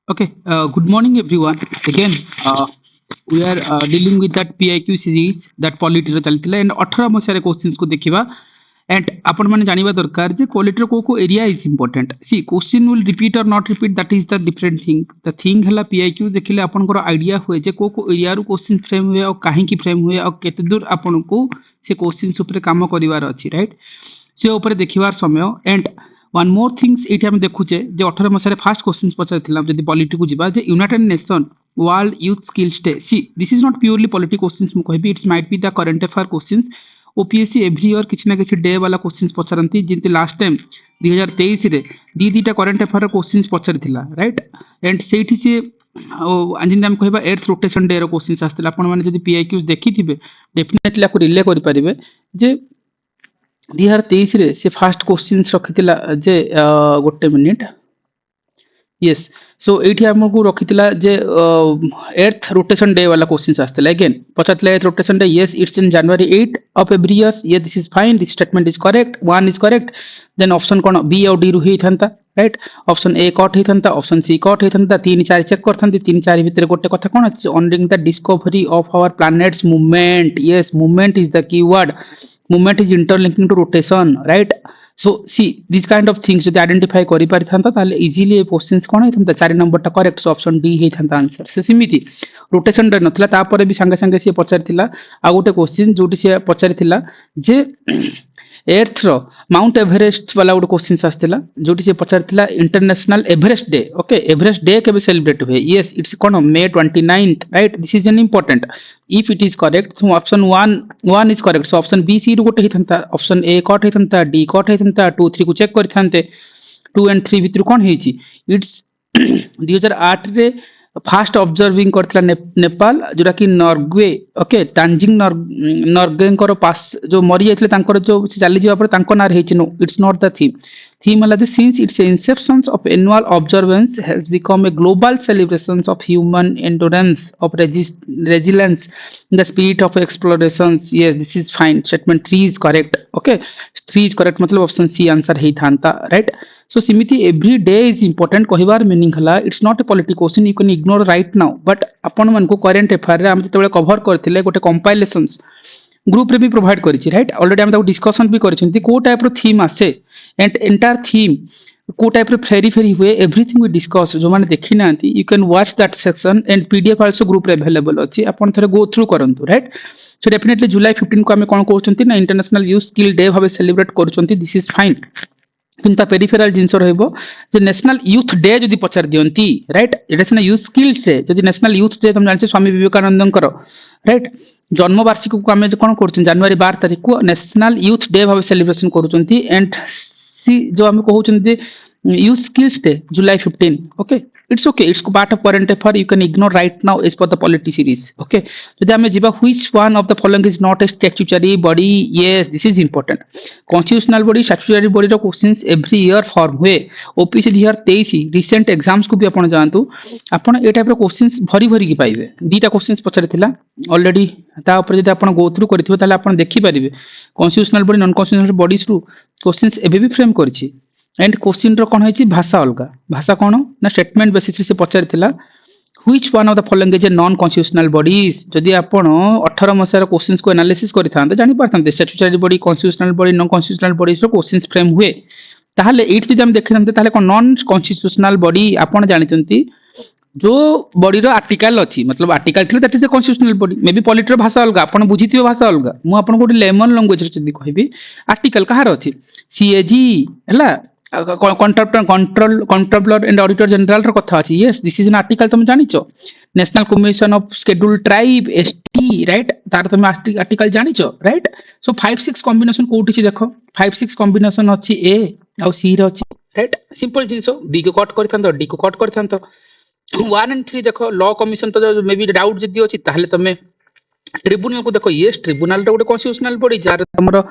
Okay, good morning everyone. Again, we are dealing with that PIQ series that polity ର ଚାଲିଥିଲା and 18 ମସିହାରେ questions କୁ ଦେଖିବା and ଆପଣ ମାନେ ଜାଣିବା ଦରକାର ଯେ quality ର କୋଉ area is important. See, question will repeat or not repeat, that is the different thing. The thing ହେଲା PIQ ଦେଖିଲେ ଆପଣଙ୍କର idea ହୁଏ ଯେ କୋଉ area ରୁ questions frame ହୁଏ ଆଉ କାହିଁକି frame ହୁଏ ଆଉ କେତେ ଦୂର ଆପଣଙ୍କୁ ସେ questions ଉପରେ କାମ କରିବାର ଅଛି, right? ସେ ଉପରେ ଦେଖିବାର ସମୟ and one more things ଏଇଠି ଆମେ ଦେଖୁଛେ ଯେ 18 ମସିହାରେ ଫାର୍ଷ୍ଟ କ୍ୱେଶ୍ଚନ୍ସ ପଚାରିଥିଲା ଯଦି ପଲିଟିକୁ ଯିବା ଯେ United Nation World Youth Skills Day see this is not purely polity questions ମୁଁ କହିବି it's might be the current affair questions OPSC every year କିଛି ନା କିଛି ଡେ ବାଲା କ୍ୱେଶ୍ଚନ୍ସ ପଚାରନ୍ତି ଯେମିତି ଲାଷ୍ଟ ଟାଇମ୍ 2023ରେ ଦିଟା କରେଣ୍ଟ ଆଫେୟାର କ୍ୱେଶ୍ଚନ୍ସ ପଚାରିଥିଲା ରାଇଟ୍ ଆଣ୍ଡ ସେଇଠି ସିଏ ଯେମିତି ଆମେ କହିବା ଏର୍ଥ ରୋଟେସନ୍ ଡେର କ୍ୱେଶ୍ଚନ୍ସ ଆସିଥିଲା ଆପଣମାନେ ଯଦି ପିଆଇକ୍ୟୁଜ୍ ଦେଖିଥିବେ ଡେଫିନେଟଲି ଆକୁ ରିଲେ କରିପାରିବେ ଯେ 2023ରେ ସେ ଫାର୍ଷ୍ଟ କ୍ୱେଶ୍ଚନ୍ସ ରଖିଥିଲା ଯେ ଗୋଟେ ମିନିଟ୍ yes so ଏଇଠି ଆମକୁ ରଖିଥିଲା ଯେ earth rotation day वाला क्वेश्चंस आस्थिला again पचातला earth rotation day yes it's in January 8 of every year yeah this is fine this statement is correct one is correct then option कोन B और D रु हेई थांता right option A कट हेई थांता option C cut हेई थांता 3 4 check करथांती 3 4 भितर गोटे कथा कोन अछि honoring the discovery of our planet's movement yes movement is the keyword movement is interlinking to rotation right so see these kind of things যদি আইডেন্টিফাই করি পারিথান্তা তাহলে ইজিলি এই কোশ্চেন্স কোন হইথান্তা 4 নম্বরটা करेक्ट সো অপশন ডি হইথান্তা answer से सिमिति रोटेशन रे नथला तापरे भी संगे संगे से पचारिथिला आ गोटे क्वेश्चन जोटी से पचारिथिला जे एर्थ रो माउंट एवरेस्ट वाला गोटे क्वेश्चन आस्थिला जोटी से पचारिथिला International Everest Day okay Everest Day केबे सेलिब्रेट हुए यस इट्स कोन May 29th right this is an important if it is correct so option 1 is correct so option B C ରୁ ଗୋଟେ ହେଇଥାନ୍ତା option A କଟ ହେଇଥାନ୍ତା D କଟ ହେଇଥାନ୍ତା 2 3 କୁ check କରିଥାନ୍ତେ 2 and 3 ଭିତରୁ କଣ ହେଇଛି ଇଟ୍ସ 2008 ରେ फास्ट ऑब्जर्विंग करथिला नेपाल जोरा कि नॉर्वे ओके टांजिंग नॉर्वेंकर पास जो मरी जायथिले तांकर जो चाली जिवा पर तांको नार हेछि no it's not the theme हला the since its inception of annual observance has become a global celebrations of human endurance of resilience in the spirit of explorations yes this is fine statement 3 is correct okay 3 is correct मतलब option C answer हेई थांता right so simiti every day is important कहिबार meaning हला it's not a polity question you can ignore right now but अपन मन को current affair रे हम जतबे कवर करथिले गोटे कंपाइलेशंस ग्रुप रे भी प्रोवाइड करिछि राइट ऑलरेडी हम ताको डिस्कशन भी करिछंती को टाइप रो थीम आसे एंड एंटायर थीम को टाइप रो फेरी हुए एवरीथिंग वी डिस्कस जो माने देखि नांती you can watch that section and PDF also group रे अवेलेबल अछि अपन थरे गो थ्रू करंतु राइट सो डेफिनेटली जुलाई 15 को हम कोन कहउछंती ना इंटरनेशनल यूथ स्किल डे भाबे सेलिब्रेट करूछंती दिस इज फाइन किंतु पेरिफेराल जिंस रहइबो जे नेशनल यूथ डे जदी पचार दियंती राइट एटा सिना यूथ स्किल्स डे जदी नेशनल यूथ डे तुम जानछे स्वामी विवेकानंदंकर राइट जन्म वार्षिक को आमे कोन करछन जनवरी 12 तारिख को नेशनल यूथ डे भाबे सेलिब्रेशन करूछंती एंड सी जो आमे कहउछन यूथ स्किल्स डे जुलाई 15 okay it's okay it's part of current affair you can ignore right now as per the polity series okay jodi ame jiba which one of the following is not a statutory body yes this is important constitutional body statutory body ro questions every year form हुए OPC 2023 recent exams को भी आपण जानतु आपण ए type रो questions भरी भरी की पाइबे दीटा questions पचारिथिला already ता ऊपर जदी आपण गो थ्रू करथिबे ताले आपण देखि परिबे constitutional body non constitutional bodies रो क्वेश्चंस एबे भी फ्रेम करछि एंड क्वेश्चन रो कोन होइछि भाषा अलगा भाषा कोन ना स्टेटमेंट बेसिस से पचारिथिला which one of the following is a non constitutional bodies जदि आपण 18 मसियार क्वेश्चंस को एनालिसिस करिथांते जानि पारथांते statutory body constitutional body non constitutional bodies रो क्वेश्चंस फ्रेम हुए ताहले एट जदि हम देखिथांते ताहले कोन नॉन कॉन्स्टिट्यूशनल बॉडी आपण जानिचंती जो बॉडी रो आर्टिकल अछि मतलब आर्टिकल थिले that is a constitutional body may be polity रो भाषा अलगा आपण बुझिथिबे भाषा अलगा मु आपण कोठी लेमन लैंग्वेज रे जदि कहबी आर्टिकल कहार अछि सीएजी हला कंट्रोलर एंड ऑडिटर जनरल रो कथा अछि yes this is an article तुम जानिचो national commission of scheduled tribe ST right तार तुम आर्टिकल जानिचो राइट सो 5 6 कॉम्बिनेशन कोठी छी देखो 5 6 कॉम्बिनेशन अछि ए आ सी रो अछि राइट सिंपल जिंसो बी को कट करथांतो डी को कट करथांतो 1 and 3 देखो लॉ कमीशन तो मे बी डाउट जदी अछि ताहले तमे ट्रिब्यूनल को देखो यस ट्रिब्यूनल रो गोटे कॉन्स्टिट्यूशनल बॉडी जार हमरो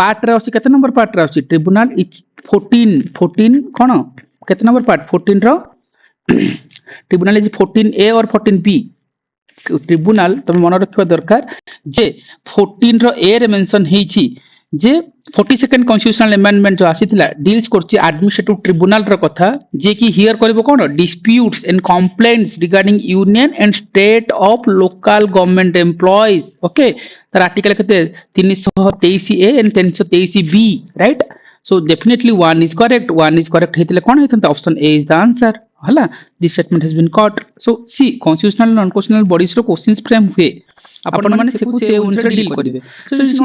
पार्ट रे अछि केते नंबर पार्ट रे अछि ट्रिब्यूनल 14 कोन केते नंबर पार्ट 14 रो ट्रिब्यूनल इज 14A और 14B ट्रिब्यूनल तुम मन रखवा दरकार जे 14 रो ए रे मेंशन हेछि जे 42nd कन्स्टिट्यूशनल अमेंडमेंट जो आसीथिला डील्स करछि एडमिनिस्ट्रेटिव ट्रिब्यूनल र कथा जे कि हियर करबो कोन disputes and complaints regarding union and state of local government employees okay तार आर्टिकल केते 323 A and 323 B right so definitely one is correct हेतिले कोन हेतन option A is the answer हला this statement has been caught so सी constitutional non constitutional bodies रो questions frame हुए आपण माने सेकु से उनसे डील करिवे so it's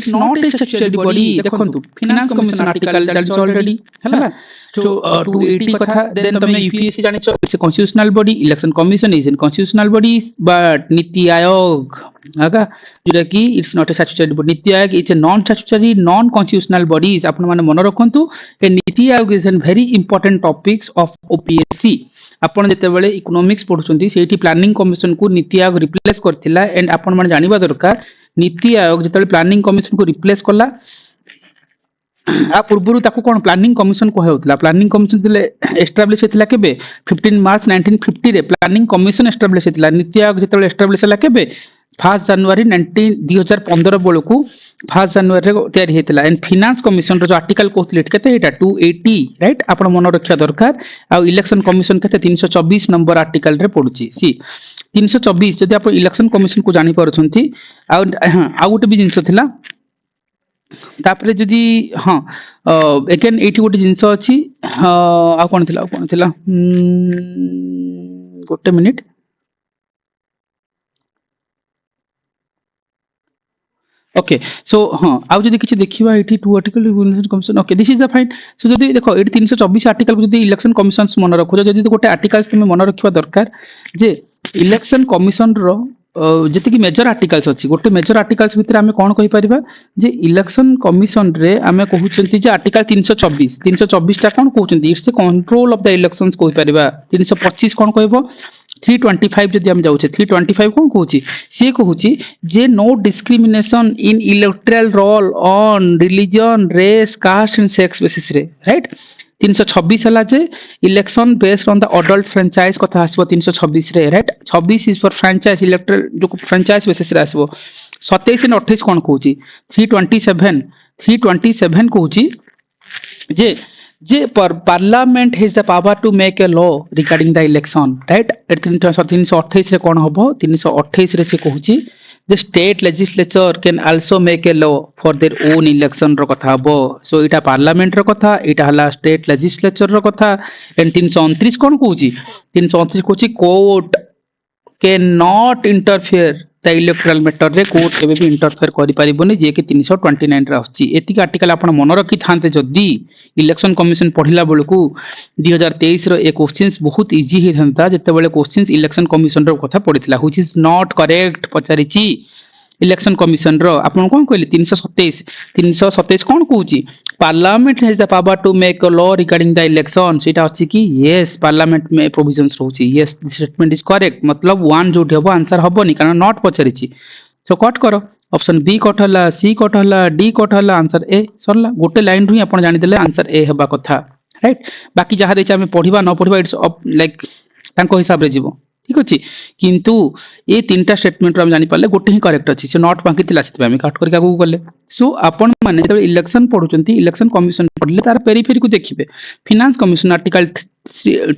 not a statutory body देखंतु finance commission article that is already हला सो 280 कथा देन तमे यूपीएससी जानि छ it's a constitutional body election commission is in constitutional body but Niti Aayog आगा जोटा कि it's not a statutory body Niti Aayog it's a non statutory non constitutional bodies आपण माने मन रखंतु ए Niti Aayog is an very important topics of OPSC आपण जते बेले इकोनॉमिक्स पढुचंती सेठी प्लानिंग कमिशन को नीति आयोग रिप्लेस करथिला एंड आपण माने जानिबा दरकार नीति आयोग जते प्लानिंग कमिशन को रिप्लेस करला आ पूर्वरु ताको कोन प्लानिंग कमिशन को हेउतला प्लानिंग कमिशन दिले एस्टैब्लिश हेतला केबे 15 मार्च 1950 रे planning commission establish हेतला NITI Aayog जते एस्टैब्लिश हला केबे 1 जनवरी 2015 बेलकू 1 जनवरी रे तयारी हेतला एंड फाइनेंस कमिशन रो जो आर्टिकल कोथले केते एटा 280 राइट आपण मन रखिया दरकार आ इलेक्शन कमिशन केते 324 नंबर आर्टिकल रे पडुची सी 324 जदि आपण इलेक्शन कमिशन को जानि परछंती आ गोटे भी जिंस थिला तापरे जदि हां अगेन एठी गोटे जिंस अछि आ कोन थिला गोटे मिनिट ओके सो हाँ आउ जदि किछि देखिबा एठी two article election commission okay this is the fine so जदि देखो एठी 324 आर्टिकल को जदि इलेक्शन कमिशन मन रखो जदि गोटे आर्टिकल्स तुम मन रखिबा दरकार जे इलेक्शन कमिशन रो जति कि मेजर आर्टिकल्स अछि गोटे मेजर आर्टिकल्स भितर आमे कोन कहि परिबा जे इलेक्शन कमिशन रे आमे कहउचंती जे आर्टिकल 324 ता कोन कहउचंती it's the control of the elections कहि परिबा 325 कोन कहबो 325 जदि हम जाउछे 325 कोन कहउची से कहउची जे no discrimination in electoral roll on religion race caste and sex basis रे राइट 326 हला जे election based on the adult franchise कथा आसबो 326 रे right 26 is for franchise electoral जो फ्रेंचाइज बेसिस रे आसबो 27 एंड 28 कोन कहउची 327 कहउची जे जे parliament has the power to make a law regarding the election right 328 रे कोन होबो 328 रे से कहउची the state legislature can also make a law for their own election रो कथा हबो सो इटा पार्लियामेंट रो कथा इटा हला स्टेट लेजिस्लेचर रो कथा एंड 329 कोन कहउची 329 कहउची court can not interfere the electoral matter रे कोर्ट केबे भी इंटरफियर करि परिबोनी जे कि 329 रे आछि एतिक आर्टिकल आपण मन रखि थांते जदी इलेक्शन कमिशन पढिला बेलकू 2023 रो ए क्वेश्चंस बहुत इजी हे थांता जते बेले क्वेश्चंस इलेक्शन कमिशन रो कथा पढितला व्हिच इज नॉट करेक्ट पचारिची इलेक्शन कमिशन रो आपण कोन कहले 327 कोन कहउची parliament has the power to make a law regarding the election सेटा अछि कि यस पार्लियामेंट में प्रोविजंस रहउची yes this statement is correct मतलब वन जोठी हबो आंसर हबोनी कारण नॉट पचारिची सो कट करो ऑप्शन बी कट हला सी कट हला डी कट हला आंसर ए सरला गोटे लाइन रु आपण जानि देले आंसर ए हेबा कथा राइट बाकी जहा देछि हमें पढिबा न पढिबा इट्स लाइक तांको हिसाब रे जीवो ठीक अछि किंतु ए तीनटा स्टेटमेंट हम जानि पाले गोटे ही करेक्ट अछि से नॉट बाकी थिला सेते हम काट करके आगु गले सो आपण माने जब इलेक्शन पढुचंती इलेक्शन कमिशन पढले तार पेरिफेरी को देखिबे फाइनेंस कमिशन आर्टिकल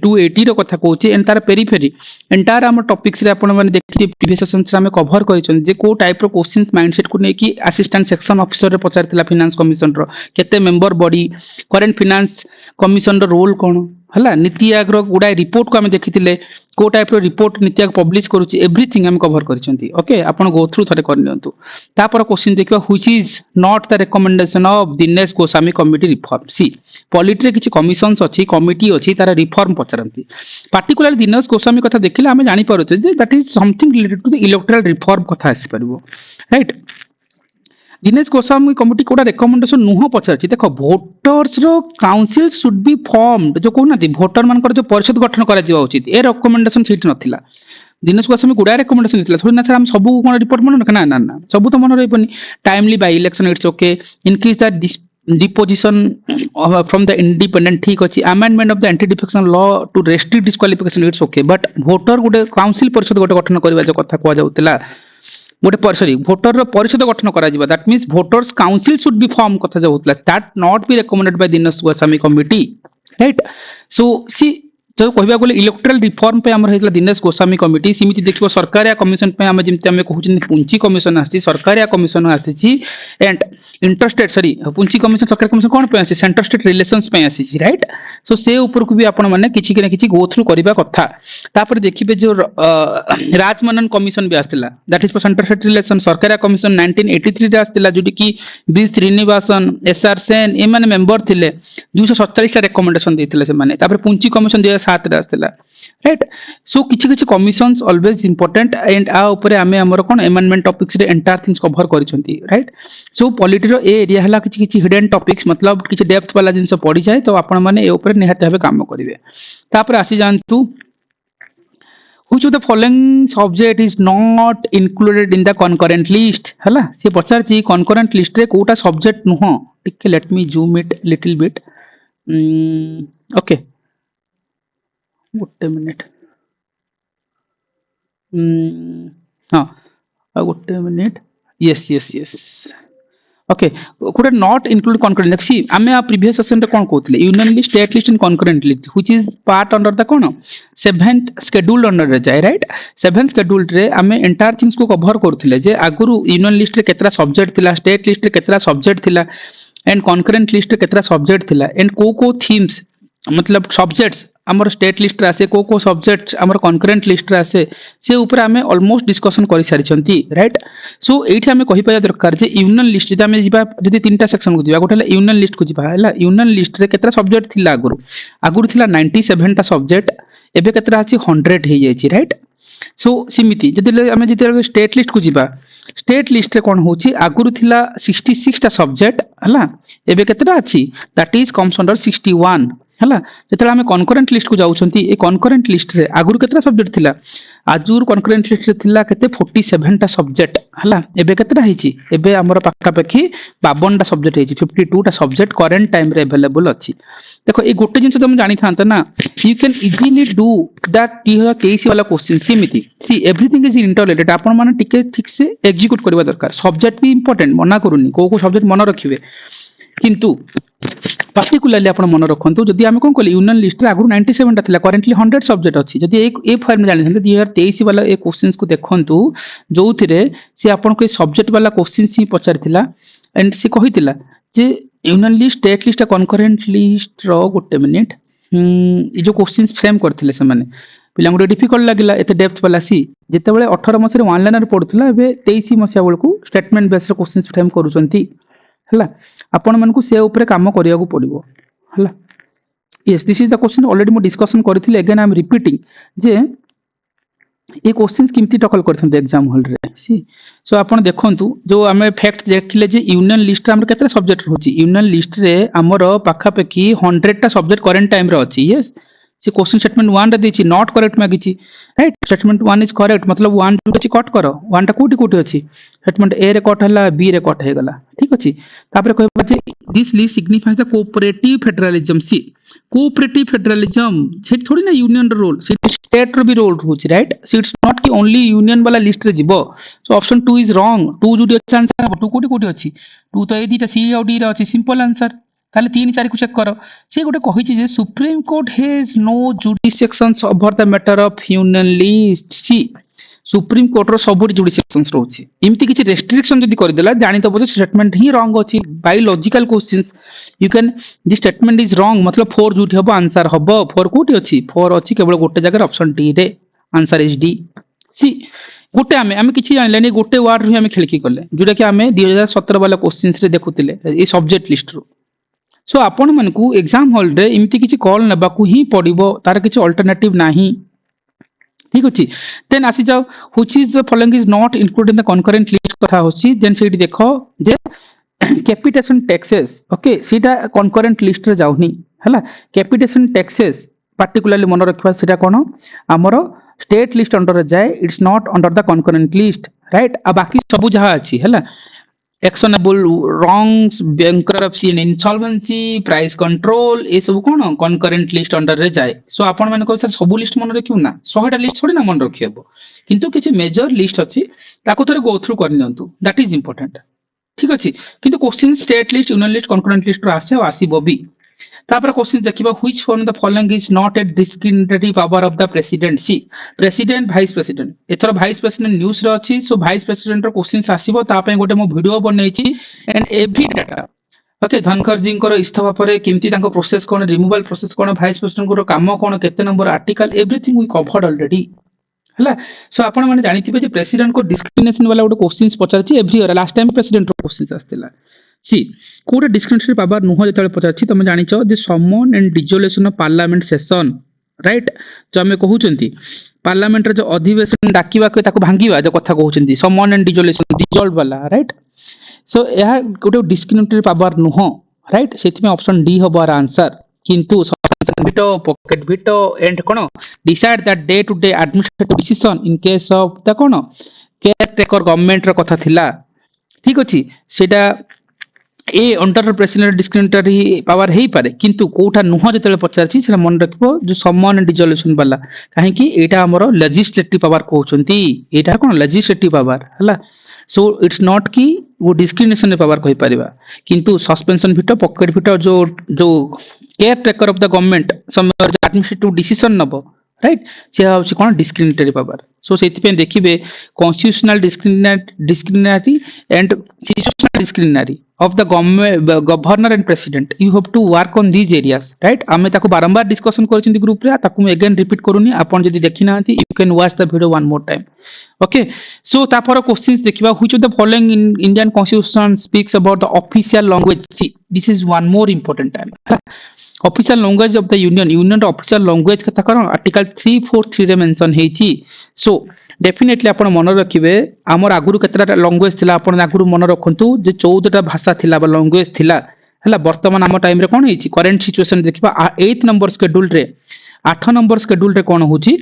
280 रो कथा कहउची एंड तार पेरिफेरी एंटायर हम टॉपिक्स रे आपण माने देखि प्रीवियस सेशंस रे हम कवर करिछन जे को टाइप रो क्वेश्चंस माइंडसेट को नै कि असिस्टेंट सेक्शन ऑफिसर रे पचारतिला फाइनेंस कमिशन रो केते member body current finance commission रो रोल कोन हला नीति आयोग रो गुडाय रिपोर्ट को हम देखितिले को टाइप रो रिपोर्ट नीति आयोग पब्लिश करूची एवरीथिंग हम कवर करिसंती ओके आपण गो थ्रू थरे कर नियंतु तापर क्वेश्चन देखिबा which is not the recommendation of Dinesh Goswami committee reform सी पॉलिटी रे किछि कमिशंस अछि कमिटी अछि तार रिफॉर्म पचरंती पार्टिकुलर दिनेश गोस्वामी कथा देखिले हम जानि पारुचे जे that is something related to the electoral reform कथा आसी परबो राइट दिनेश गोस्वामी कमिटी कोडा रिकमेंडेशन नुह पचारछि देखो वोटर्स रो काउंसिल शुड बी फॉर्मड जो कोना दी वोटर मानकर जो परिषद गठन करा जिवा उचित ए रिकमेंडेशन सीट नथिला दिनेश गोस्वामी गुडा रिकमेंडेशन दितला थोड़ी ना सर हम सब कोन रिपोर्ट मन ना ना ना सब तो मन रहबनी timely by election it's okay increase the deposition from the independent ठीक अछि amendment of the anti defection law to restrict disqualification it's okay but voter गुडे काउंसिल परिषद गुडे गठन करबा जो कथा को जाउतला गोटे सॉरी भोटर परिषद गठन करा जिबा that means voters council should be form कथा जो होतला that not be recommended by Dinesh Goswami committee right so सी जो कहबा गले इलेक्टोरल रिफॉर्म पे हमर हेतला दिनेश गोस्वामी कमिटी सिमिति देखिबो सरकारिया कमिशन पे हम जेमति हम कहउछन पुंची कमिशन आसी सरकारिया कमिशन आसी and interstate sorry Punchhi commission सरकार कमिशन कोन पे आसी सेंटर स्टेट रिलेशंस पे आसी राइट सो से ऊपर को भी आपण माने किछि के किछि गो थ्रू करबा कथा तापर देखिबे जो राजमनन कमिशन भी आस्तिला that is for centre state relation Sarkaria commission 1983 रे आस्तिला जोडी की बी श्रीनिवासन एसआर सेन ए माने मेंबर थिले 247 टा रिकमेंडेशन देथिले से माने तापर पुंची कमिशन 2007 रे आस्तिला राइट सो किछि किछि कमिशंस ऑलवेज इंपोर्टेंट एंड आ ऊपर आमे हमर कोन अमेंडमेंट टॉपिक्स रे एंटायर थिंग्स कवर करिसंती राइट सो पॉलिटी रो ए एरिया हला किछि किछि हिडन टॉपिक्स मतलब किछि डेप्थ वाला जिंस पढी जाय तो आपण माने ए ऊपर निहाते हबे काम करिवे तापर आसी जानतु which of the following subject is not included in the concurrent list हला से पचार ची concurrent list रे कोटा subject नुह ठीक let me zoom it little bit okay गोटे मिनिट हाँ गोटे minute yes yes yes okay कोटा नॉट इंक्लूड कॉन्करेंट देखसी आमे आ प्रीवियस सेशन रे कोन कहउतले union list state list and concurrent list which is part under the कोन 7th शेड्यूल अंडर रे जाय राइट 7th शेड्यूल रे आमे एंटायर थिंग्स को कवर करथले जे आगुरु यूनियन लिस्ट रे केतरा सब्जेक्ट थिला स्टेट लिस्ट रे केतरा सब्जेक्ट थिला एंड कॉन्करेंट लिस्ट रे केतरा सब्जेक्ट थिला एंड को थीम्स मतलब सब्जेक्ट्स हमर स्टेट लिस्ट रे आसे को सब्जेक्ट हमर कॉन्करेंट लिस्ट रे आसे से ऊपर हमें ऑलमोस्ट डिस्कशन करि सारि छंती राइट सो एठी हमें कहि पाया दरकार जे यूनियन लिस्ट जदि हमें जिबा जदि तीनटा सेक्शन को जिबा गोटे यूनियन लिस्ट को जिबा हला यूनियन लिस्ट रे केतरा सब्जेक्ट थिला आगुरु थिला 97 टा सब्जेक्ट एबे केतरा अछि 100 हे जायछि राइट सो सिमिति जदि हमें जदि स्टेट लिस्ट को जिबा स्टेट लिस्ट रे कोन होछि आगुरु थिला 66 टा सब्जेक्ट हला एबे केतरा अछि दैट इज कम्स अंडर 61 हला जेतला हमें कॉन्करेंट लिस्ट को जाउछंती ए कॉन्करेंट लिस्ट रे आगुरु केतरा सब्जेक्ट थिला आजुर कॉन्करेंट लिस्ट रे थिला केते 47 टा सब्जेक्ट हला एबे केतरा हेछि एबे हमर पाखा पाखी 52 टा सब्जेक्ट हेछि 52 टा सब्जेक्ट करंट टाइम रे अवेलेबल अछि देखो ए गोटे जिंस तुम जानि थांता ना you can easily do that tier केसी वाला क्वेश्चंस केमिति सी एवरीथिंग इज इंटररिलेटेड आपण माने टिके ठीक से एग्जीक्यूट करबा दरकार सब्जेक्ट भी इंपोर्टेंट मना करूनी को सब्जेक्ट मन रखिबे किंतु पार्टिकुलरली आपण मन रखंतु जदि हम कोन कहली यूनियन लिस्ट रे आगु 97 टा थिला करेंटली 100 सब्जेक्ट अछि जदि एक ए फॉर्म जानि छन 2023 वाला ए क्वेश्चंस को देखंतु जोथिरे से आपण को सब्जेक्ट वाला क्वेश्चंस ही पचारथिला एंड से कहितिला जे union list state list concurrent list रो गोटे मिनिट ए जो क्वेश्चंस फ्रेम करथिले से माने पिला गुटे डिफिकल्ट लागिला एते डेप्थ वाला सी जेतेबेले 18 मसरे वन लाइनर पढुथिला एबे 23 मसिया बेलकू स्टेटमेंट बेस रे क्वेश्चंस फ्रेम करूचंती हला आपण मानकू से ऊपर काम करिया को पड़िबो हला yes this is the question already मो डिस्कशन करथिले again I am repeating J A questions किमती टकल करथन एग्जाम हॉल रे सी सो आपण देखंतु जो हमें फैक्ट देखिले जे यूनियन लिस्ट रे हमर केतरा सब्जेक्ट होची यूनियन लिस्ट रे हमर पाखा पाखी 100 टा सब्जेक्ट करंट टाइम रे अछि यस से क्वेश्चन स्टेटमेंट 1 रे देछि नॉट करेक्ट मागिछि राइट स्टेटमेंट 1 इज करेक्ट मतलब 1 2 अछि कट करो 1 टा कोटी कोटी अछि स्टेटमेंट ए रे कट हला बी रे कट हे गला ठीक अछि तापर कहबा जे this list signifies the cooperative federalism सी कोऑपरेटिव फेडरलिज्म सेट थोड़ी ना यूनियन रो रोल सेट स्टेट रो भी रोल होछि राइट सो इट्स नॉट कि ओनली यूनियन वाला लिस्ट रे जिवो सो ऑप्शन 2 इज रॉन्ग 2 जुडी अछि आंसर 2 कोटी कोटी अछि 2 तो ए दीटा सी और डी रे अछि सिंपल आंसर ताले 3 4 को चेक करो से गोटे कहिछि जे supreme court has no jurisdictions over the matter of union list सी सुप्रीम कोर्ट रो सब जुडिसेक्शंस रहउछि इमति किछि रेस्ट्रिक्शन जदी कर देला जानि तो बोझ स्टेटमेंट ही रॉन्ग अछि by logical questions you can this statement is wrong मतलब 4 जुटी हबो आंसर हबो 4 कोठी अछि 4 अछि केवल गोटे जगह ऑप्शन डी रे आंसर इज डी सी गोटे आमे किछि जानलेनी गोटे वर्ड रे आमे खेलकी करले जोटा कि आमे 2017 वाला क्वेश्चंस रे देखुतिले ए सब्जेक्ट लिस्ट रो सो आपण मानकू एग्जाम हॉल रे इमती किछि कॉल नबाकू ही पड़िबो तार किछि अल्टरनेटिव नाही ठीक अछि देन आसी जाओ which is the following is not included in the concurrent list कथा होछि देन सेठी देखो जे कैपिटेशन टैक्सेस ओके सीटा कॉन्करेंट लिस्ट रे जाउनी हला कैपिटेशन टैक्सेस पार्टिकुलरली मन रखवा सेटा कोन हमरो स्टेट लिस्ट अंडर जाए it's not under the concurrent list right आ बाकी सब जहा अछि हला actionable wrongs bankruptcy and insolvency price control ये सब कौन कनकरेंट लिस्ट अंडर रे जाए सो आपण माने को सर सब लिस्ट मन रखियो ना 100टा लिस्ट थोड़ी ना मन रखियो किंतु किछि मेजर लिस्ट अछि ताको थोड़े गो थ्रू कर नियंतु दैट इज इंपोर्टेंट ठीक अछि किंतु question state list union list concurrent list आसे और आसीबो भी तापर क्वेश्चन देखिबा which from the following is not a discriminatory power of the presidency president vice president either vice president news रे अछि सो वाइस प्रेसिडेंट रो क्वेश्चंस आसीबो ता पय गोटे मो वीडियो बनैछि and every data okay Dhankhar ji को इस्तीफा पर केमती तांको प्रोसेस कोन रिमूवल प्रोसेस कोन वाइस प्रेसिडेंट को काम कोन केते number article everything we covered already हला सो आपण माने जानिथिबे जे प्रेसिडेंट को डिस्क्रिमिनेशन वाला गोटे क्वेश्चंस पचारछि every year last time president रो क्वेश्चंस आस्तिला सी कोड डिस्क्रिमिनेटरी पावर नुह जतले पचारछि तमे जानिछो जे summon and dissolution of parliament session right जो हमें कहउचंती पार्लियामेंट रे जो अधिवेशन डाकिबा के ताको भांगीबा जो कथा कहउचंती समन एंड डिजोल्यूशन डिजॉल्व वाला राइट सो यह गोटे डिस्क्रिमिनेटरी पावर नुह राइट सेति में ऑप्शन डी होबार आंसर किंतु veto pocket veto and cone decide that day to day administrative decision in case of the cone caretaker government रो कथा थिला ठीक अछि सेटा A under president discriminatory power हेई पारे किंतु कोठा नुह जतले पचारछि सेटा मन रखिबो जो समन डिजोल्यूशन वाला काहे कि एटा हमरो लेजिस्लेटिव पावर कहउचंती एटा कोन लेजिस्लेटिव पावर हला सो इट्स नॉट कि वो डिस्क्रिमिनेशन पावर कहि परिबा किंतु सस्पेंशन भिटो पॉकेट भिटो जो caretaker of the government some administrative decision नबो राइट से होछि कोन डिस्क्रिमिनेटरी पावर सो सेति पे देखिबे constitutional discriminatory and situational discriminatory of the governor and president you have to work on these areas right आमे ताको बारंबार डिस्कशन करछिन ग्रुप रे ताको अगेन रिपीट करूनी आपण जदी देखि नाथि you can watch the video one more time okay so तापर questions देखिबा which of the following in Indian constitution speaks about the official language see this is one more important time official language of the union official language कथा करो article 343 रे mention हेछि so definitely आपण मन रखिबे हमर आगुरु केतरा language थिला आपण आगुरु मन रखंतु जे 14 टा भाषा थिला बा लैंग्वेज थिला हला वर्तमान हम टाइम रे कोन हेछि करंट सिचुएशन देखिबा 8 नंबर शेड्यूल रे 8 नंबर शेड्यूल रे कोन होछि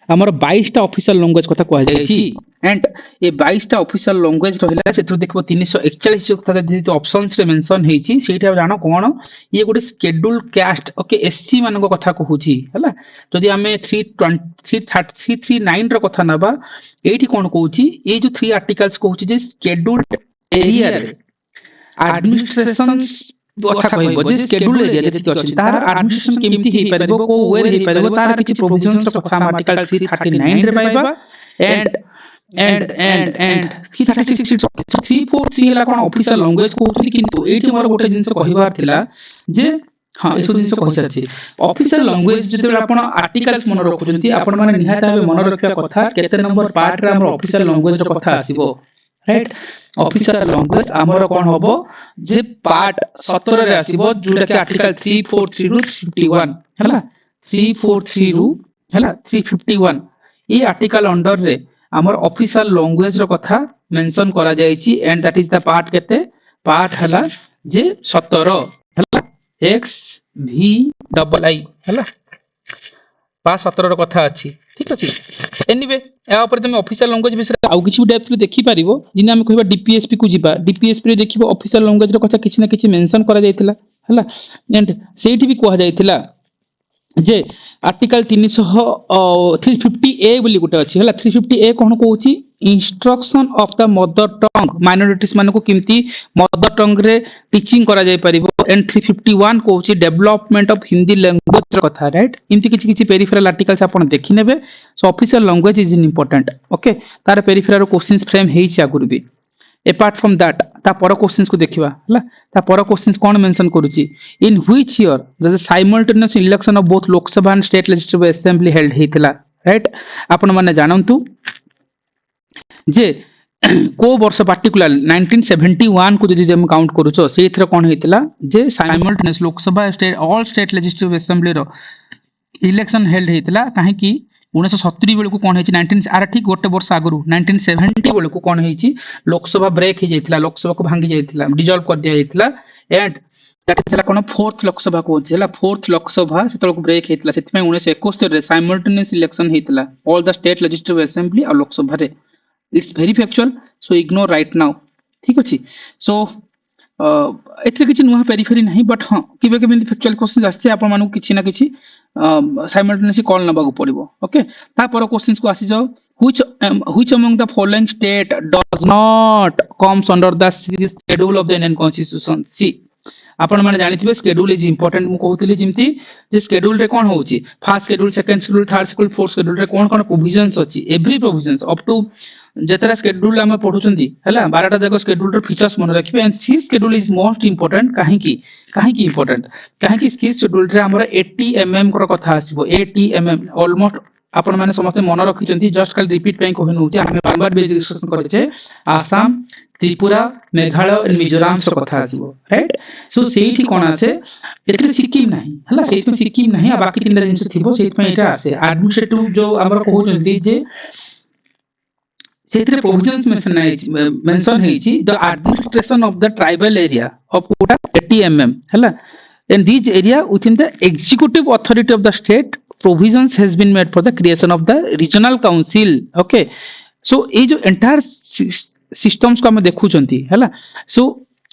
हमर 22 टा ऑफिशियल लैंग्वेज कथा कहै जायछि एंड ए 22 टा ऑफिशियल लैंग्वेज रहिला सेथु देखबो 341 कथा जे ऑप्शंस रे मेंशन हेछि सेटा जानो कोन ये गोटे शेड्यूल कास्ट ओके एससी मान को कथा कहूछि हला जदि हमें 339 रो कथा नबा एठी कोन कहूछि ए जो 3 आर्टिकल्स कहूछि जे शेड्यूल्ड एरिया रे एडमिनिस्ट्रेशंस कथा कहबो जे शेड्यूल एरिया जति अछि तार एडमिनिस्ट्रेशन केमति हे परबो को वेर हे परबो तार किछि प्रोविजंस रो कथा आर्टिकल 339 रे पाइबा एंड 336 343 ला कोन ऑफिशियल लैंग्वेज कहउछि किंतु एठी मोर गोटे जिंस कहिबार थिला जे हां एसो जिंस कहि सछि ऑफिशियल लैंग्वेज जते आपण आर्टिकल्स मन रखुचंती आपण माने निहात भाबे मन रखिया कथा केते नंबर पार्ट रे हमर ऑफिशियल लैंग्वेज रो कथा आसीबो राइट ऑफिशियल लैंग्वेज हमर कोन होबो जे पार्ट 17 रे आसीबो जोटा कि आर्टिकल 343 रु 51 हला 343 रु हला 351 ई आर्टिकल अंडर रे हमर ऑफिशियल लैंग्वेज रो कथा मेंशन करा जायछि and that is the part केते पार्ट हला जे 17 हला एक्स वी डबल आई हला पा 17 रो कथा अछि ठीक अछि एनीवे या ऊपर तुम ऑफिशियल लैंग्वेज विषय आउ किछि डेप्थ रे देखि परिबो जिने हम कहबा डीपीएसपी को जिबा डीपीएसपी रे देखिबो ऑफिशियल लैंग्वेज रो कथा किछि ना किछि मेंशन करा जायतिला हला एंड सेठी भी कहआ जायतिला जे आर्टिकल 350 ए बोली गुटे अछि हला 350 ए कोन कहउछि instruction of the mother tongue minorities मानको किमती मदर टंग रे टीचिंग करा जाय परिबो एंड 351 कहउछि डेवलपमेंट ऑफ हिंदी लैंग्वेज रो कथा राइट इमति किछि किछि पेरिफेरल आर्टिकल्स आपण देखि नेबे सो official language is important okay तार पेरिफेरल क्वेश्चंस फ्रेम हेछि आगुरु भी apart from that ता पर क्वेश्चंस को देखिबा हला ता पर क्वेश्चंस कोन मेंशन करूची in which year the simultaneous election of both Lok Sabha and state legislative assembly held हेतिला राइट आपण माने जानंतु जे को वर्ष पार्टिकुलर 1971 को जदि हम काउंट करूचो सेथरा कोन हेतिला जे simultaneous Lok Sabha state all state legislative assembly रो इलेक्शन हेल्ड हेतिला काहे कि 1970 बेलको कोन हेछि 19 आर ठीक गोटे वर्ष आगरु 1970 बेलको कोन हेछि लोकसभा ब्रेक हे जायतिला लोकसभा को भांगी जायतिला डिसॉल्व कर दिया जायतिला एंड दैट इज कोन फोर्थ लोकसभा को छला फोर्थ लोकसभा सेतल को ब्रेक हेतिला सेति में 1971 रे साइमल्टेनियस इलेक्शन हेतिला all the state legislative assembly और लोकसभा रे it's very factual so ignore right now ठीक अछि सो एथरे किछि नुहा पेरिफेरी नहीं बट हां केबे केबे फैक्चुअल क्वेश्चन आछे आपण मानु किछि ना किछि साइमल्टेनियसली कॉल नबाकू पड़िबो ओके ता पर क्वेश्चंस को आसी जाओ which among the following state does not comes under the schedule of the Indian constitution सी आपण माने जानिथिबे शेड्यूल इज इंपोर्टेंट मु कहउतली जिमती जे शेड्यूल रे कोन होउची first schedule second schedule third schedule fourth schedule रे कोन कोन प्रोविजंस अछि एवरी प्रोविजंस अप टू जेतरा शेड्यूल हम पढुचंदी हला 12 टा जाको शेड्यूल रे फीचर्स मन रखिबे एंड सी शेड्यूल इज मोस्ट इंपोर्टेंट काहे की इंपोर्टेंट काहे की सी शेड्यूल रे हमर 80 mm को कथा आसीबो 80 mm ऑलमोस्ट आपण माने समस्त मन रखिचंती जस्ट कल रिपीट पई कहनु होची हम बार बार डिस्कशन करछे आसाम त्रिपुरा मेघालय एंड मिजोराम से कथा आसीबो राइट सो सेठी कोन आसे एतरे सिक्किम नाही हला सेठी में सिक्किम नाही आ बाकी तीनटा जिंस थिबो सेठी में एटा आसे एडमिनिस्ट्रेटिव जो हमर कहउचंती जे सेतरे प्रोविजंस मेंशन हेची the administration of the tribal area of Kota 80 mm हला and this area within the executive authority of the state provisions has been made for the creation of the regional council okay so ए जो entire systems को हम देखुचंती हला सो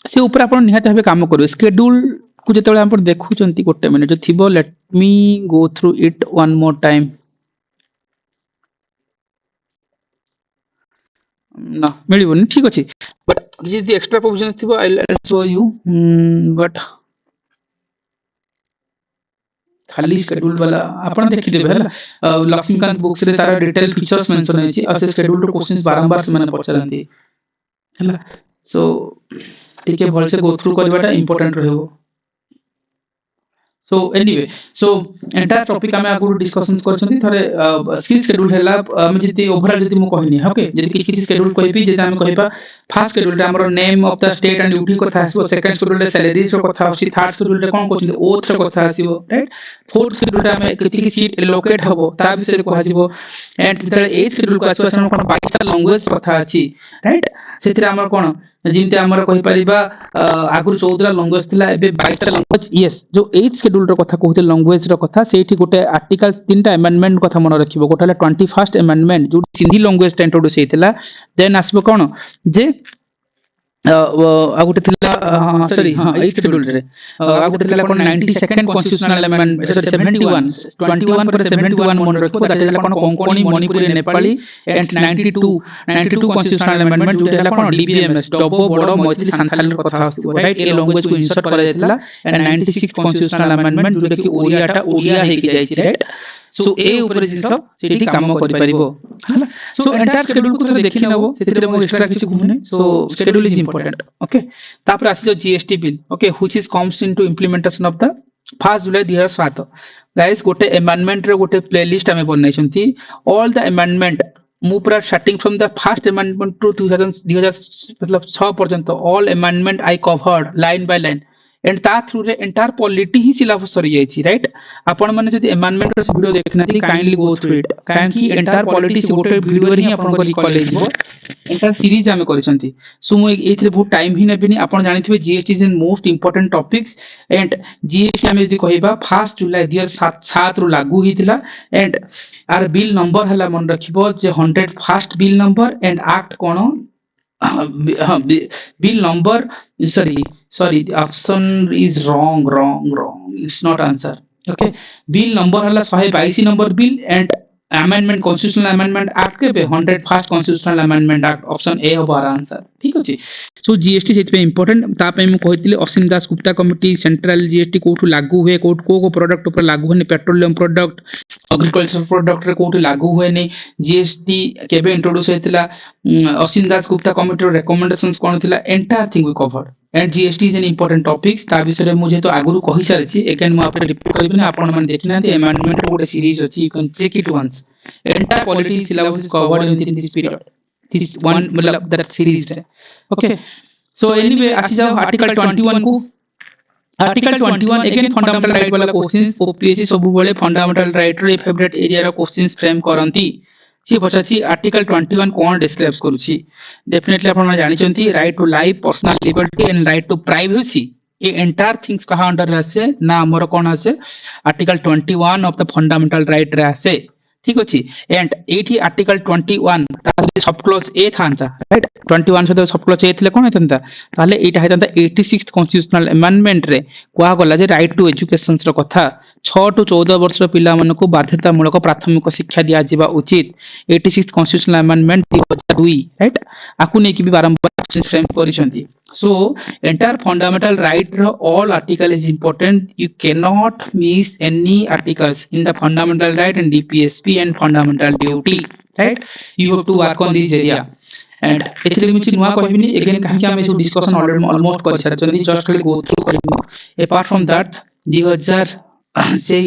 से ऊपर आपण निहात भाबे काम करू शेड्यूल को जेतेबे आपण देखुचंती गोटे मिनिट जो थिबो let me go through it one more time ना मिलिबोनी ठीक अछि बट जे एक्स्ट्रा प्रोविजन थिबो I will show you but खाली शेड्यूल वाला आपण देखि देबे हला लक्ष्मीकांत बुक्स रे तारा डिटेल फीचर्स मेंशन हेछि असे शेड्यूल रो क्वेश्चंस बारंबार से माने पचरंती हला सो ठीक है भल से गो थ्रू करबाटा इंपोर्टेंट रहबो so anyway so entire topic हम आगु डिस्कशन करछंती थरे स्किल शेड्यूल हैला हम जति ओवरऑल जति मु कहनी ओके जति किछि शेड्यूल कहबी जति हम कहबा फर्स्ट शेड्यूल रे हमर name of the state and duty कथा आसीबो सेकंड शेड्यूल रे सैलरीज रो कथा आसी थर्ड शेड्यूल रे कोन कहछन ओथ रो कथा आसीबो राइट फोर्थ शेड्यूल रे हम किति सीट एलोकेट हबो ता विषय रे कहा जिवो एंड जते एथ शेड्यूल को आसीबो हम कोन बाकीटा लैंग्वेज कथा अछि राइट सेतिर हमर कोन जिमते हमर कहि परिबा आगु 14 लैंग्वेज थिला एबे 22 लैंग्वेज यस जो एथ शेड्यूल रो कथा कहते लैंग्वेज रो कथा सेठी गोटे आर्टिकल तीनटा अमेंडमेंट कथा मन रखिबो गोटे 21st अमेंडमेंट जो सिंधी लैंग्वेज टा इंट्रोड्यूस हेतिला देन आसबो कोन जे आ गोटे थिला सॉरी हां एथ शेड्यूल रे आ गोटे थिला कोन 92nd कॉन्स्टिट्यूशनल अमेंडमेंट 71 21 पर 71 मन रखिबो दैट इज कोन Konkani Manipuri Nepali and 92 constitutional amendment जो थिला कोन डीबीएमएस डबो बडो मैथिली संथाली कथा आस्तिबो राइट ए लैंग्वेज को इंसर्ट करा जायतिला एंड 96 कॉन्स्टिट्यूशनल अमेंडमेंट जो कि ओडिया हे कि जायछि राइट सो ए ऊपर जिंस सेठी काम करि परिबो हला सो एंटायर शेड्यूल को थोड़ा देखि नबो सेतिरे मो एक्स्ट्रा किछि घुमने सो शेड्यूल इज इंपोर्टेंट ओके तापर आसी जो GST bill okay which is comes into implementation of the 1 जुलाई 2007 गाइस गोटे अमेंडमेंट रे गोटे प्लेलिस्ट हमें बननाइ छथि ऑल द अमेंडमेंट मु पूरा starting from the first amendment to 2000 मतलब 6 पर्यंत all amendment I covered line by line and ता थ्रू रे एंटायर पॉलिटी ही सिलेबस सरी जायछि राइट आपण माने जदि अमेंडमेंट रो वीडियो देखनाथि काइंडली गो थ्रू इट काहे कि एंटायर पॉलिटी से गोटे वीडियो रे ही आपण को रिकॉल लेजिवो एंटायर सीरीज हम करछंती सो मु एथरे बहुत टाइम ही नेबिनी आपण जानिथिबे GST is in most important topics and GST हम यदि कहबा 1 जुलाई 2007 रो लागू हितिला एंड आर बिल नंबर हला मन रखिबो जे 101st bill number and act कोन bill number sorry the option is wrong it's not answer okay bill number हला 122 number bill and amendment constitutional amendment act के 101st constitutional amendment act option A होबार answer ठीक अछि so GST सेत पे important ता पे हम कहितले असीम Das Gupta committee central GST कोठु लागू हुए को प्रोडक्ट ऊपर लागू होने पेट्रोलियम प्रोडक्ट एग्रीकल्चर प्रोडक्ट रे कोठु लागू हुए नै जीएसटी केबे इंट्रोड्यूस हेतिला असीम दास गुप्ता कमिटी रो रिकमेंडेशंस कोन थिला entire thing we covered and GST is an important topics ता विषय मुझे तो आगुरु कहि सारछि अगेन मु आपे रिपीट करबे ना आपण मन देखिना ते अमेंडमेंट रो गोटे सीरीज अछि you can check it once entire polity syllabus is covered in this period this one मतलब that series okay so anyway आसी जाओ आर्टिकल 21 को आर्टिकल 21 अगेन फंडामेंटल राइट वाला क्वेश्चंस ओपीएससी सब बेले फंडामेंटल राइट रे फेवरेट एरिया रो questions frame करंती सी पछाची आर्टिकल 21 कोन डिस्क्राइब करूची डेफिनेटली आपण जानि चंती right to life personal liberty and right to privacy A entire things कहा अंडर आसे ना हमर कोन आसे article 21 of the fundamental right रे आसे ठीक अच्छी एंड एटी आर्टिकल 21 सब क्लोज ए था राइट 21 सहित सब क्लोज ए थिले कोन हेतंता ताले एटा हेतंता 86th कॉन्स्टिट्यूशनल अमेंडमेंट रे कुआ गला जे राइट टू एजुकेशन रो कथा 6 टू 14 वर्ष पिला मन को बाध्यतामूलक प्राथमिक शिक्षा दिया जिबा उचित 86th कॉन्स्टिट्यूशनल अमेंडमेंट 2002 राइट आकु नै कि भी बारंबार frame करिसंती so entire fundamental right all article is important you cannot miss any articles in the fundamental right and dpsp and fundamental duty right you have to work on this area and एथले मुझे नुआ कहबिनी again काहे कि हम जो discussion already almost कर सारचंदी just खाली go through करबो अपार्ट फ्रॉम दैट 2000 से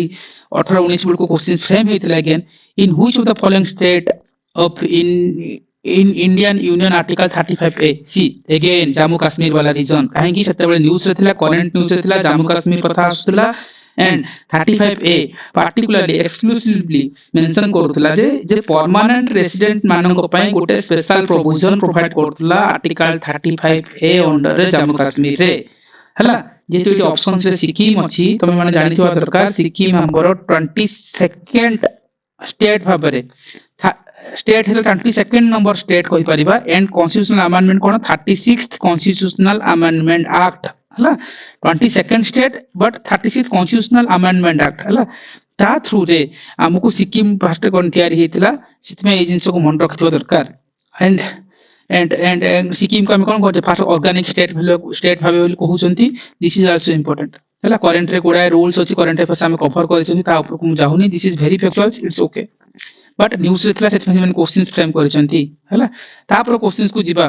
18 19 बेल को क्वेश्चन फ्रेम हेतला again in which of the following state of in Indian Union Article 35A see again Jammu Kashmir वाला रीजन काहे कि सते बेले न्यूज़ रे थिला करंट न्यूज़ रे थिला जम्मू कश्मीर कथा आसुतला and 35A particularly exclusively mention करथला जे परमानेंट रेसिडेंट मानन पय गोटे स्पेशल प्रोविजन प्रोवाइड करथला आर्टिकल 35A अंडर रे जम्मू कश्मीर रे हला जे तो ऑप्शंस रे सिक्किम अछि तमे माने जानिथिबा दरकार सिक्किम हमर 22nd स्टेट भाबरे स्टेट है 22nd नंबर स्टेट कहि परिबा एंड कॉन्स्टिट्यूशनल अमेंडमेंट कोन 36th कॉन्स्टिट्यूशनल अमेंडमेंट एक्ट हला 22nd state but 36th constitutional amendment act हला ता थ्रू रे हमकु सिक्किम फास्ट कोन तयारी हेतिला सितमे ए जिंस को मन रखथिबा दरकार एंड सिक्किम को हम कोन कहते फास्ट ऑर्गेनिक स्टेट भाबे बोली कहउचंती दिस इज आल्सो इंपोर्टेंट हला करंट रे कोडा रूल्स अछि करंट अफेयर्स हम कवर करछंती ता ऊपर को जाहुनी this is very factual it's okay but news रे थिला सेथमे मन क्वेश्चंस फ्रेम करछंती हला तापर क्वेश्चंस को जिबा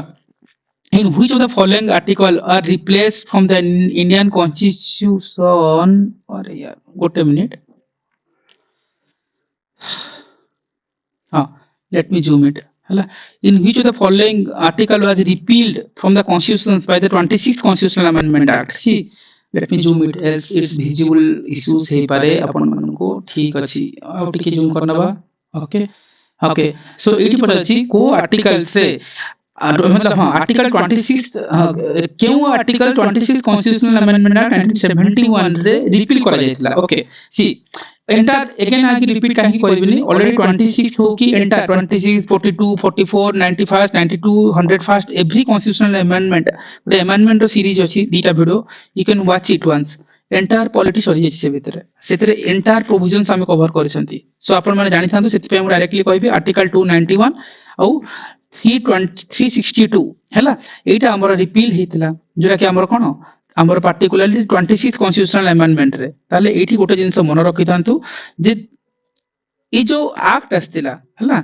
in which of the following article are replaced from the Indian constitution अरे यार गोटे मिनिट हां लेट मी जूम इट हला in which of the following article was repealed from the constitution by the 26th constitutional amendment act सी let me zoom it as it's visible issues हे पारे अपन मन को ठीक अछि आ टिके जूम करनबा ओके ओके सो एटी पर अछि को आर्टिकल से मतलब हां आर्टिकल 26 क्यों आर्टिकल 26 कॉन्स्टिट्यूशनल अमेंडमेंट एक्ट 1971 रे रिपील करा जायतिला ओके सी एंटायर अगेन आके रिपीट काहे करबिनी ऑलरेडी 26 हो कि entire 26 42 44 95 92 101st every constitutional amendment the amendment रो सीरीज अछि दीटा video you can watch it once entire polity सरी जाय से भीतर एंटायर प्रोविजंस हम कवर करछंती सो आपण माने जानि थांतो सेति पे हम डायरेक्टली कहबी आर्टिकल 291 औ 362 हैला एटा हमर रिपील हेतिला जोरा कि हमर कोन हमर पार्टिकुलरली 26th कॉन्स्टिट्यूशनल अमेंडमेंट रे ताले एठी गोटे जिंस मन रखि थांतो जे ई जो एक्ट आस्तिला हैला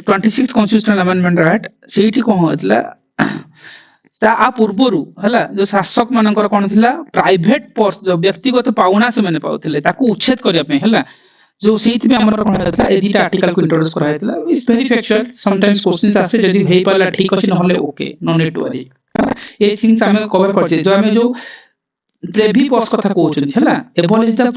26th कॉन्स्टिट्यूशनल अमेंडमेंट एक्ट सेठी कोन होतला ता आ पूर्वरु हला जो शासक मानकर कोन थिला प्राइवेट पर्स जो व्यक्तिगत पाउना से माने पाउथिले ताकू उच्छेद करिया पे हला जो सेति में हमर कोन हला ए दीटा आर्टिकल को इंट्रोड्यूस करायतला is very factual sometimes questions आसे जदी हेई पाला ठीक अछि नहले okay no need to worry ए थिंग्स हमें कवर करछे जो हमें जो प्रेभी पर्स कथा कहउछन हला एबोलिश द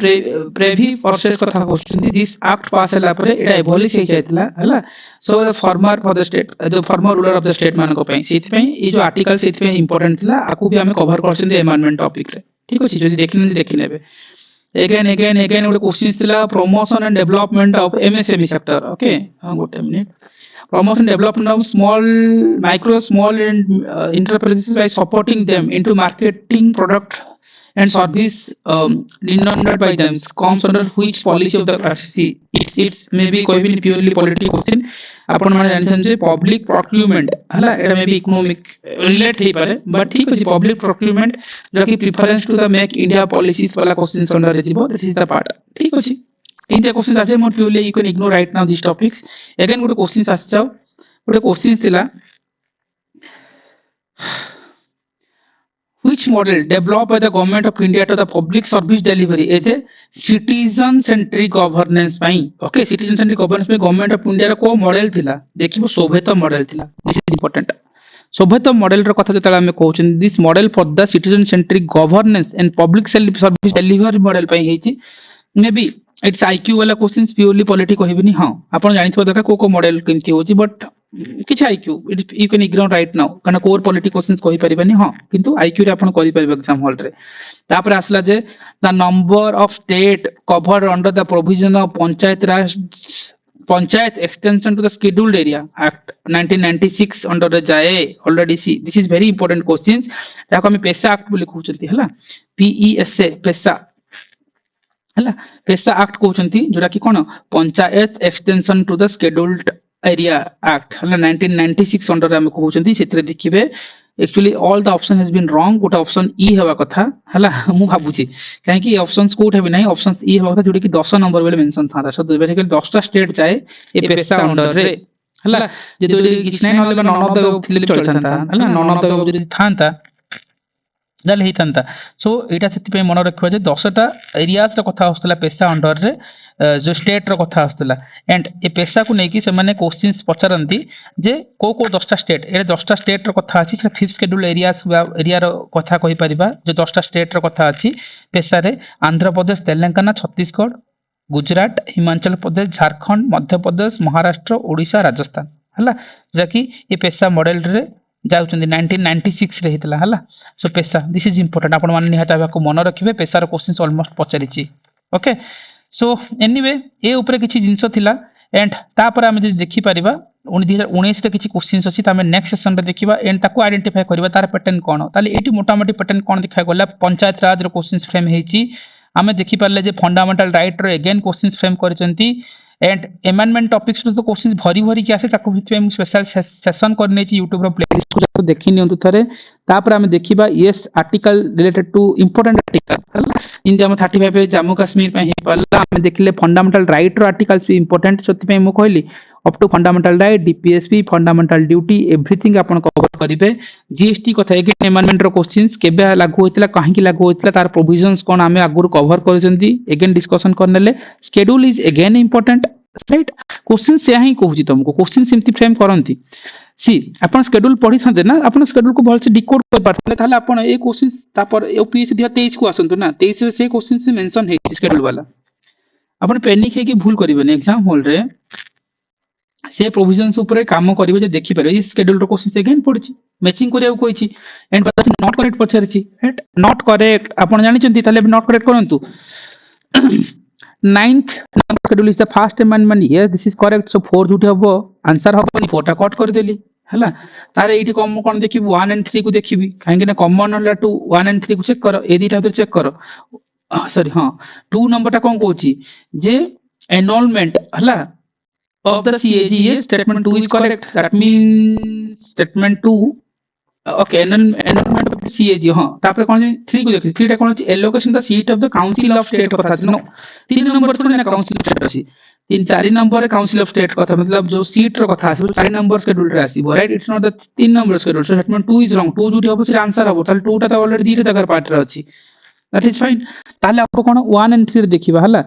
प्रेभी पर्सेस कथा कहउछन दिस एक्ट पास हला परे एटा एबोलिश हे जायतला हला so the former for the state the former ruler of the state मान को पई सेति पई ए जो आर्टिकल सेति पई इंपोर्टेंट थिला आकु भी हमें कवर करछन द अमेंडमेंट टॉपिक रे ठीक अछि जदी देखि नेबे again ଗୋଟେ क्वेश्चन थिला promotion and development of MSME sector okay हां गोटे minute promotion development of small and enterprises by supporting them into marketing product and service denoted by them comes under which policy of the RCC it's maybe कोई भी purely political question अपन माने जानिसन जे public procurement हला एटा मे भी economic relate हे पारे but ठीक अछि public procurement जो कि preference to the make India policies वाला क्वेश्चंस अंडर जेबो that is the part ठीक अछि in the questions are more purely you can ignore right now these topics again good questions as जाओ good questions थिला which model developed by the government of India to the public service delivery is a citizen centric governance ପାଇଁ okay citizen centric governance में government of India रो को model थिला देखिबो सोभियत model थिला this is important सोभियत model रो कथा जतला हम कहउछन this model for the citizen centric governance and public service delivery model ପାଇଁ हेछि maybe इट्स आईक्यू वाला क्वेश्चंस प्योरली पॉलिटी कहबिनी हां आपण जानिथबो दरकार को मॉडल केमति होची बट किछ IQ you can ignore right now कना कोर पॉलिटी क्वेश्चंस कहि परिबानी हां किंतु आईक्यू रे आपण कहि परिबे एग्जाम हॉल रे तापर आसला जे the number of state covered under the provision of panchayat raj panchayat extension to the scheduled area act 1996 under रे जाए ऑलरेडी सी this is very important questions ताको हम पेशा एक्ट बोली कहउछंती हला पीईएसए पेशा हला पेशा एक्ट कहउछंती जोरा कि कोन panchayat extension to the scheduled area act हला 1996 अंडर रे हम कहउछंती सेतरे देखिबे actually all the option has been wrong गोटा ऑप्शन ई हेबा कथा हला मु भाबुची काहे कि ऑप्शंस कोट हेबे नै ऑप्शंस ई हेबा कथा जोडी कि 10 नंबर बेले मेंशन था सो बेसिकली 10 टा स्टेट जाए ए पेशा अंडर रे हला जे जोडी किछ नै नले नन ऑफ द थिले चल थांता हला नन ऑफ द जोडी थांता दल ही थांता सो एटा सेति पे मन रखियो जे 10 टा एरियाज रो कथा होस्तला पेशा अंडर रे जो स्टेट रो कथा होस्तला एंड ए पेशा को नै कि से माने क्वेश्चंस पचरंती जे को 10 टा स्टेट ए 10 टा स्टेट रो कथा अछि से फिफ्थ शेड्यूल एरियाज एरिया रो कथा कहि परिबा जो 10 टा स्टेट रो कथा अछि पेशा रे आंध्र प्रदेश तेलंगाना छत्तीसगढ़ गुजरात हिमाचल प्रदेश झारखंड मध्य प्रदेश महाराष्ट्र ओडिशा राजस्थान हला जे कि ए पेशा मॉडल रे जाउचंदी 1996 रे हितला हला सो पेशा दिस इज इंपोर्टेंट आपण मान निहाता को मन रखिबे पेशा रो क्वेश्चंस ऑलमोस्ट पचरिछि ओके सो एनीवे ए ऊपर किछि जिंस थिला एंड ता पर हम जे देखि परिबा 2019 रे किछि क्वेश्चंस अछि त हम नेक्स्ट सेशन रे देखिबा एंड ताको आइडेंटिफाई करबा तार पैटर्न कोन ताले एटी मोटा मोटी पैटर्न कोन दिखाय गला पंचायत राज रो क्वेश्चंस फ्रेम हेछि हमें देखि परले जे फंडामेंटल राइट रो अगेन क्वेश्चंस फ्रेम करचंती एंड अमेंडमेंट टॉपिक्स तो क्वेश्चंस भरी भरी के आसे ताको भितरे हम स्पेशल सेशन करने छि YouTube रो प्लेलिस्ट को जाको देखि नियंतु थरे तापर हम देखिबा yes article related to important article in हम 35 पे जम्मू कश्मीर पे हे पल्ला हम देखले फंडामेंटल राइट रो आर्टिकल्स भी इंपोर्टेंट सति पे मु कहली up to fundamental right DPSP fundamental duty everything आपण कवर करिवे जीएसटी कथा अगेन अमेंडमेंट रो क्वेश्चंस केबे लागू होइतला काहे कि लागू होइतला तार प्रोविजंस कोन हमें आगुर कवर करजंती अगेन डिस्कशन करनेले schedule is again important right question से ही कहूची तुमको क्वेश्चन सिम्पली फ्रेम करंती सी आपण शेड्यूल पढी थांते ना आपण शेड्यूल को भलसे डिकोड कर पारते ताले आपण ए क्वेश्चंस तापर यूपीएससी 2023 को आसंतु ना 23 रे से क्वेश्चन से मेंशन है शेड्यूल वाला आपण पैनिक है कि भूल करिबेनी एग्जाम हॉल रे से प्रोविजंस ऊपर काम करिवे जे देखि परबे इस शेड्यूल रो क्वेश्चन सेकेंड पड़छि मैचिंग करिया कोइछि एंड पता नॉट करेक्ट पछरछि राइट नॉट करेक्ट आपण जानि चंती ताले नॉट करेक्ट करंतु 9th number schedule is the first amendment yes this is correct so 4 जुटी हबो आंसर हबनी 4 टा कट कर देली हला तारे एठी कम कोन देखिबी 1 and 3 को देखिबी काहे कि कॉमन होला टू 1 and 3 को चेक करो ए दीटा तो चेक करो सॉरी हां 2 नंबर टा कोन कहूची जे एनरोलमेंट हला of the CAG yes statement 2 is correct that means statement 2 okay enrollment of CAG हां तापर कोन 3 को देखि 3 टा कोन allocation the seat of the council of state कथा नो 3 नंबर तो ना council of state अछि 4 नंबर council of state कथा मतलब जो सीट रो कथा आसी 4 नंबर शेड्यूल रे आसीबो right it's not the 3 number schedule so statement 2 is wrong 2 जुटी हबो से आंसर हबो ताले 2 टा तो ऑलरेडी 2 टा तकर पार्ट रे अछि दैट इज फाइन ताले आपको कोन 1 and 3 रे देखिबा हला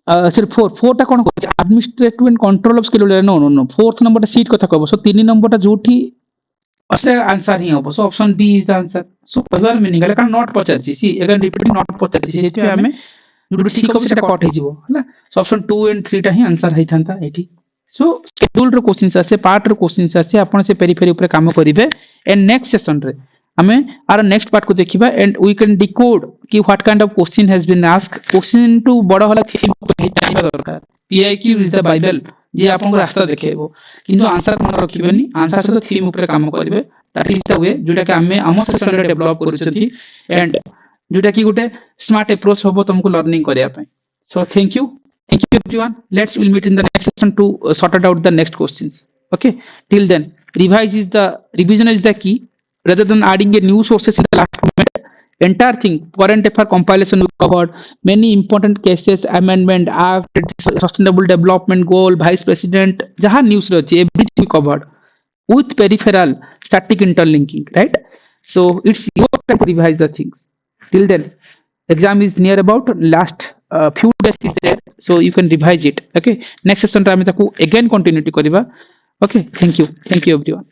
सर 4 टा कोन कहै administrative and control of schedule no no no fourth number seat कथा कहबो सो 3 नंबर टा जोठी असे आंसर ही हबो so option B is the answer so पहिवार मीनिंग है कारण नॉट पचारछि सी अगेन रिपीटिंग नॉट पचारछि सेति हमें जोठी ठीक हबो सेटा कट हे जिवो हला सो ऑप्शन 2 and 3 टा ही आंसर है थांता एठी सो शेड्यूल रो क्वेश्चंस आसे पार्ट रो क्वेश्चंस आसे आपण से पेरिफेरी ऊपर काम करिवे एंड नेक्स्ट सेशन रे हमें आर नेक्स्ट पार्ट को देखिबा एंड वी कैन डिकोड कि what kind of question has been asked question to बड़ होला थीम को जानिबा दरकार पीआईक्यू इज द बाइबल जे आपन को रास्ता देखेबो किंतु आंसर कोन रखिबेनी आंसर से तो थीम ऊपर काम करिवे दैट इज द वे जोटा कि हमें हम सेशन रे डेवलप करछथि एंड जोटा कि गुटे स्मार्ट अप्रोच होबो तुमको लर्निंग करिया पय so thank you everyone let's will meet in the next session to sort out the next questions okay till then revision is the key rather than adding a new sources in the last moment entire thing current affair compilation we covered many important cases amendment act sustainable development goal vice president jaha news re achi everything covered with peripheral static interlinking right so it's your time to revise the things till then exam is near about last few days is there so you can revise it okay next session ta ame taku again continuity kariba okay thank you everyone